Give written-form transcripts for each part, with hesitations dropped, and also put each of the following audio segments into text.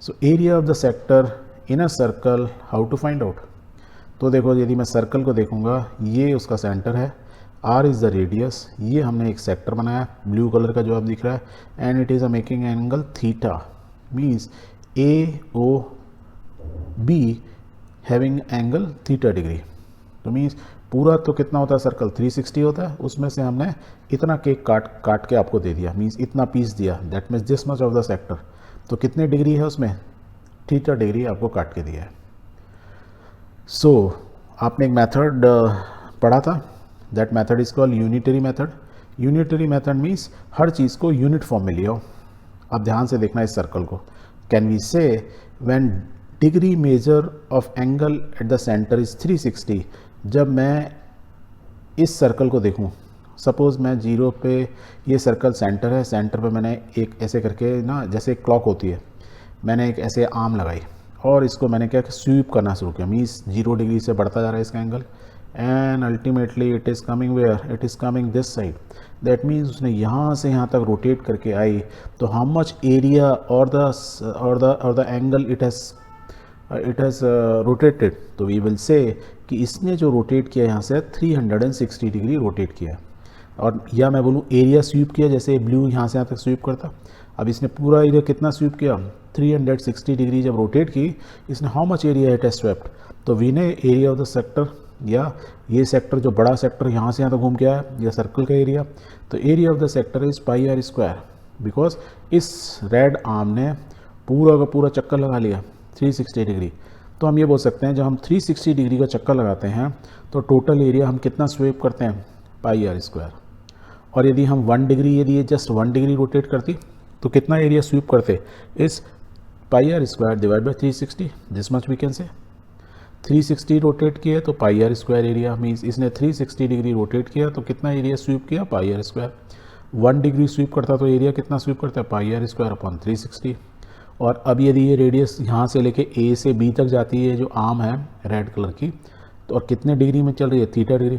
So area of the sector in a circle, how to find out. तो देखो यदि मैं सर्कल को देखूंगा, ये उसका सेंटर है, आर इज़ द रेडियस, ये हमने एक सेक्टर बनाया ब्लू कलर का जो आप दिख रहा है, and it is a making angle theta, means A O B having angle theta degree. तो मीन्स पूरा तो कितना होता है सर्कल 360 होता है, उसमें से हमने इतना केक काट के आपको दे दिया, मीन्स इतना पीस दिया, that means this much of the sector. तो कितने डिग्री है उसमें, थीटा डिग्री आपको काट के दिया है। सो आपने एक मेथड पढ़ा था, that method is called unitary method. Unitary method means हर चीज़ को यूनिट फॉर्म में लिया हो। अब ध्यान से देखना इस सर्कल को। कैन वी से when degree measure of angle at the centre is 360, जब मैं इस सर्कल को देखूं, सपोज़ मैं 0 पे, ये सर्कल सेंटर है, सेंटर पे मैंने एक ऐसे करके ना, जैसे एक क्लॉक होती है, मैंने एक ऐसे आर्म लगाई और इसको मैंने क्या स्वीप करना शुरू किया, मीन्स 0 डिग्री से बढ़ता जा रहा है इसका angle, and ultimately it is coming where, it is coming this side. That means उसने यहाँ से यहाँ तक रोटेट करके आई, तो हाउ मच एरिया और the angle it has rotated, तो वी विल से कि इसने जो रोटेट किया यहाँ से 360 डिग्री रोटेट किया, और या मैं बोलूँ एरिया स्वीप किया, जैसे ब्लू यहाँ से यहाँ तक स्वीप करता। अब इसने पूरा एरिया कितना स्वीप किया, 360 डिग्री जब रोटेट की इसने, how much area it has swept. तो वी ने एरिया ऑफ द सेक्टर, या ये सेक्टर जो बड़ा सेक्टर यहाँ से यहाँ तक घूम के आया, या सर्कल का एरिया, तो area of the sector is pi r square, because इस रेड आर्म ने पूरा का पूरा चक्कर लगा लिया 360 डिग्री। तो हम ये बोल सकते हैं जब हम 360 डिग्री का चक्कर लगाते हैं तो टोटल एरिया हम कितना स्वेप करते हैं, पाई आर स्क्वायर। और यदि हम 1 डिग्री, यदि ये जस्ट 1 डिग्री रोटेट करती तो कितना एरिया स्वीप करते, इस pi r square divide by 360, this much we can say. 360 rotate किया तो pi r square area, means इसने 360 डिग्री रोटेट किया तो कितना एरिया स्वीप किया, पाई आर स्क्वायर। 1 डिग्री स्वीप करता तो एरिया कितना स्वीप करता है, पाई आर स्क्वायर अपॉन 360। और अब यदि ये रेडियस यहाँ से लेके ए से बी तक जाती है, जो आर्म है रेड कलर की, तो और कितने डिग्री में चल रही है, थीटा डिग्री।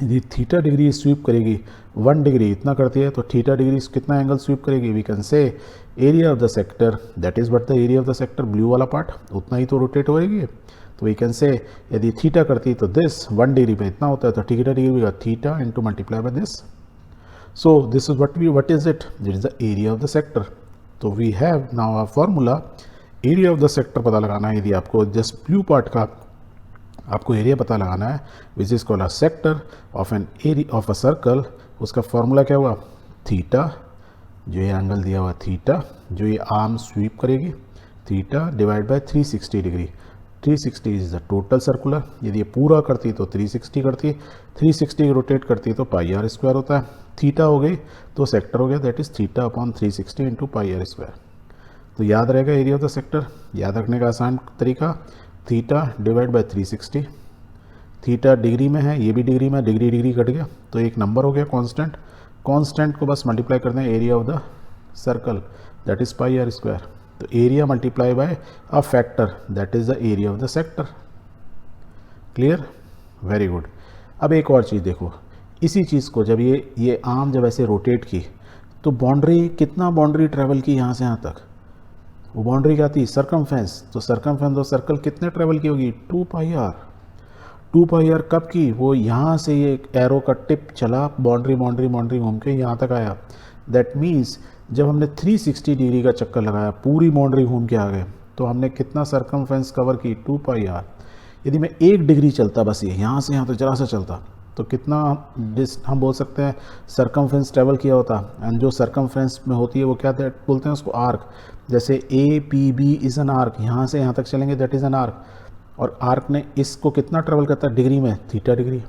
यदि थीटा डिग्री स्वीप करेगी, 1 डिग्री इतना करती है, तो थीटा डिग्री कितना एंगल स्वीप करेगी, we can say area of the sector, that is what the area of the sector, blue वाला पार्ट उतना ही तो रोटेट होएगी। तो वी कैन से यदि थीटा करती तो दिस 1 डिग्री पे इतना होता है, तो थीटा डिग्री का theta into multiply by this. So this is what is it, this is the area of the sector. तो we have now a formula, area of the sector पता लगाना है यदि आपको जस्ट ब्लू पार्ट का आपको area पता लगाना है, which is called a sector of an area of a circle. उसका फॉर्मूला क्या हुआ, थीटा, जो ये एंगल दिया हुआ थीटा, जो ये आर्म स्वीप करेगी, theta divide by 360 degree. 360 is the total circular, यदि ये पूरा करती तो 360 करती, 360 रोटेट करती तो पाई आर स्क्वायर होता है, थीटा हो गई तो सेक्टर हो गया, that is theta upon 360 into pi r square. तो याद रहेगा एरिया ऑफ द सेक्टर, याद रखने का आसान तरीका, theta divide by 360, theta degree में है, ये भी डिग्री में, डिग्री डिग्री कट गया तो एक नंबर हो गया कांस्टेंट, कांस्टेंट को बस मल्टीप्लाई करते हैं area of the circle, that is pi r square. तो area multiply by a factor, that is the area of the sector. Clear, very good. अब एक और चीज़ देखो, इसी चीज़ को जब ये आर्म जब ऐसे रोटेट की तो बाउंड्री, कितना बाउंड्री ट्रेवल की यहाँ से यहाँ तक, वो बाउंड्री क्या थी, सरकमफ्रेंस। तो सरकमफ्रेंस ऑफ सर्कल कितने ट्रेवल की होगी, 2 पाई आर। 2 पाई आर कब की, वो यहाँ से ये एरो का टिप चला, बाउंड्री बाउंड्री बाउंड्री घूम के यहाँ तक आया। दैट मीन्स जब हमने 360 डिग्री का चक्कर लगाया, पूरी बाउंड्री घूम के आ गए, तो हमने कितना सरकमफ्रेंस कवर की, 2 पाई आर। यदि मैं 1 डिग्री चलता, बस ये यहाँ से यहाँ तक जरा सा चलता, तो कितना हम बोल सकते हैं सरकमफ्रेंस ट्रेवल किया होता। एंड जो सरकमफ्रेंस में होती है वो क्या बोलते हैं उसको, आर्क। जैसे A P B is an arc, यहाँ से यहाँ तक चलेंगे, दैट इज़ एन आर्क। और आर्क ने इसको कितना ट्रेवल करता है डिग्री में, थीटा डिग्री।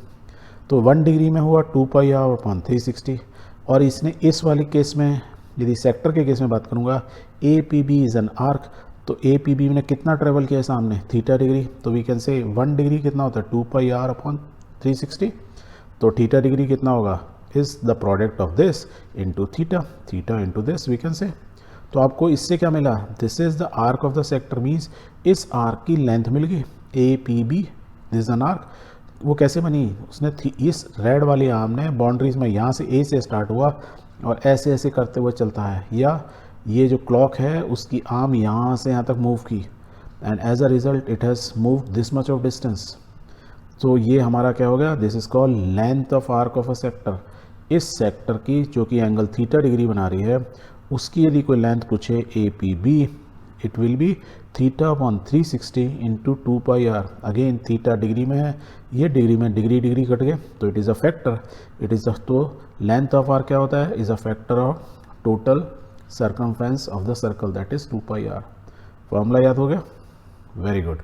तो 1 डिग्री में हुआ 2 पाई आर अपॉन 360। और इसने इस वाले केस में, यदि सेक्टर के केस में बात करूँगा, A P B is an arc, तो ए पी बी ने कितना ट्रेवल किया सामने, थीटा डिग्री। तो वी कैन से 1 डिग्री कितना होता है, 2 पाई आर अपॉन 360। तो थीटा डिग्री कितना होगा, is the product of this into theta, theta into this we can say. तो आपको इससे क्या मिला, this is the arc of the sector, means इस आर्क की लेंथ मिल गई, A P B, this an arc. वो कैसे बनी, उसने इस रेड वाली आर्म ने बाउंड्रीज में यहाँ से ए से स्टार्ट हुआ और ऐसे ऐसे करते हुए चलता है, या ये जो क्लॉक है उसकी आर्म यहाँ से यहाँ तक मूव की, and as a result it has move this much of distance. तो ये हमारा क्या हो गया, this is called length of arc of a sector. इस सेक्टर की जो कि एंगल थीटा डिग्री बना रही है, उसकी यदि कोई लेंथ पूछे A P B, it will be theta upon 360 into 2πr। Again theta degree में है, ये डिग्री में डिग्री डिग्री कट गए तो it is a factor, it is तो लेंथ ऑफ आर्क क्या होता है, is a factor of total circumference of the circle, that is 2πr। Formula याद हो गया, वेरी गुड।